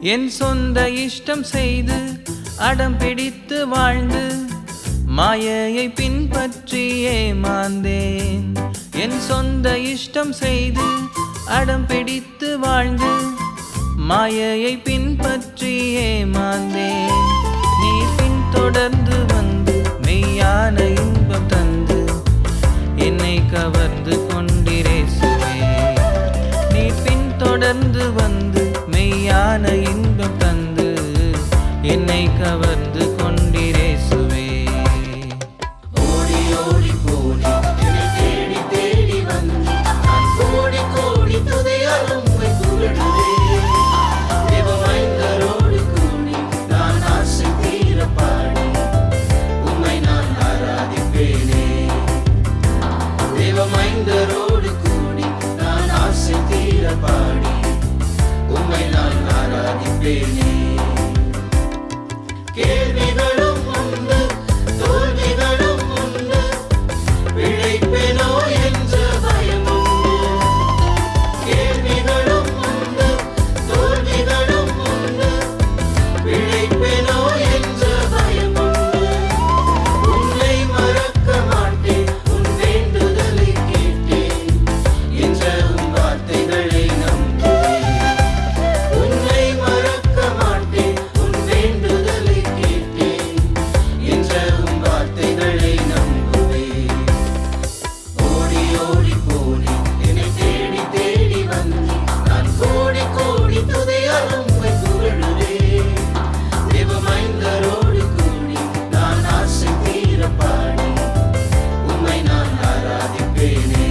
என் சொந்த இஷ்டம் செய்து அடம் பிடித்து வாழ்ந்து மாயையை பின்பற்றி ஏமாந்தேன். என் சொந்த இஷ்டம் செய்து அடம் பிடித்து வாழ்ந்து மாயையை பின்பற்றி ஏமாந்தேன். நீ பின்தொடர்ந்து வந்து மெய்யான இன்பம் தந்து என்னை கவர்ந்து கொண்டிரேசுவே. நீ பின்தொடர்ந்து வந்து மெய்யான இன்பம் தந்து என்னை கவர்ந்து கொண்டிரேசுவே. ஓடி ஓடி போடி என்னை தேடி தேடி வந்து நான் கோடி கோடி துதியாலும் உம்மை புகழுவேன். தேவமைந்தரோடு கூடி நான் ஆசை தீர பாடி உம்மை நான் ஆராதிப்பேனே. தேவமைந்தரோடு கூடி நான் ஆசை தீர பாடி உம்மை நான் ஆராதிப்பேனே. கேள்விகளும் உண்டு தோல்விகளும் உண்டு பிழைப்பேனோ என்ற பயம் உண்டு. கேள்விகளும் உண்டு தோல்விகளும் உண்டு பிழைப்பேனோ என்ற பயம் உண்டு. உன்னை மறக்க மாட்டேன் உன் வேண்டுதலை கேட்டேன் என்ற உன் வார்த்தைகளை நம்புவேன். உன்னை மறக்க மாட்டேன் உன் வேண்டுதலை கேட்டேன் என்ற உன் வார்த்தைகளை நம்புவேன். ஓடி ஓடி போடி என்னை தேடி தேடி வந்து நான் கோடி கோடி துதியாலும் உம்மை புகழுவேன். தேவமைந்தரோடு கூடி நான் ஆசை தீர பாடி உம்மை நான் ஆராதிப்பேனே.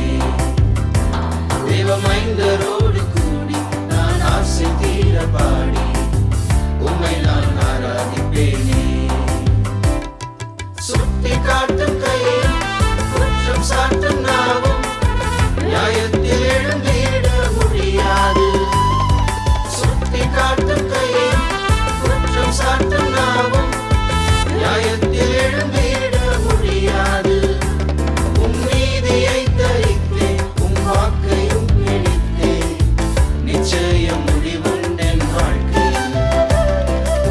தேவமைந்தரோடு கூடி நான் ஆசை தீர பாடி உம்மை நான் ஆராதிப்பேனே. சுட்டி காட்டும் கையும் குற்றம் சாட்டும் நாவும் நியாயத்தில் எழுந்திட முடியாது. சுட்டி காட்டும் கையும் குற்றம் சாட்டும் நாவும் நியாயத்தில் எழுந்திட முடியாது. உம் நீதியை தரித்தேன் உம் வாக்கையும் பிடித்தேன் நிச்சயம் முடிவுண்டென் வாழ்க்கையில்.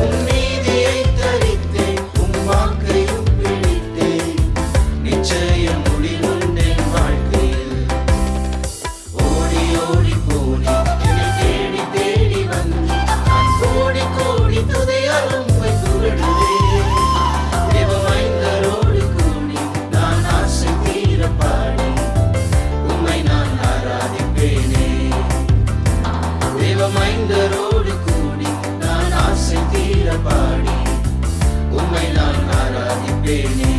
உம் நீதியை தரித்தேன் உம் வாக்கையும் பிடித்தேன் நிச்சயம் முடிவுண்டென் வாழ்க்கையில். ஓடி ஓடி போடி என்னை தேடி தேடி வந்து நான் கோடி கோடி துதியாலும் உம்மை புகழுவேன். தேவமைந்தரோடு கூடி நான் ஆசை தீர பாடி உம்மை நான் ஆராதிப்பேனே. தேவமைந்தரோடு கூடி நான் ஆசை தீர பாடி உம்மை நான் ஆராதிப்பேனே.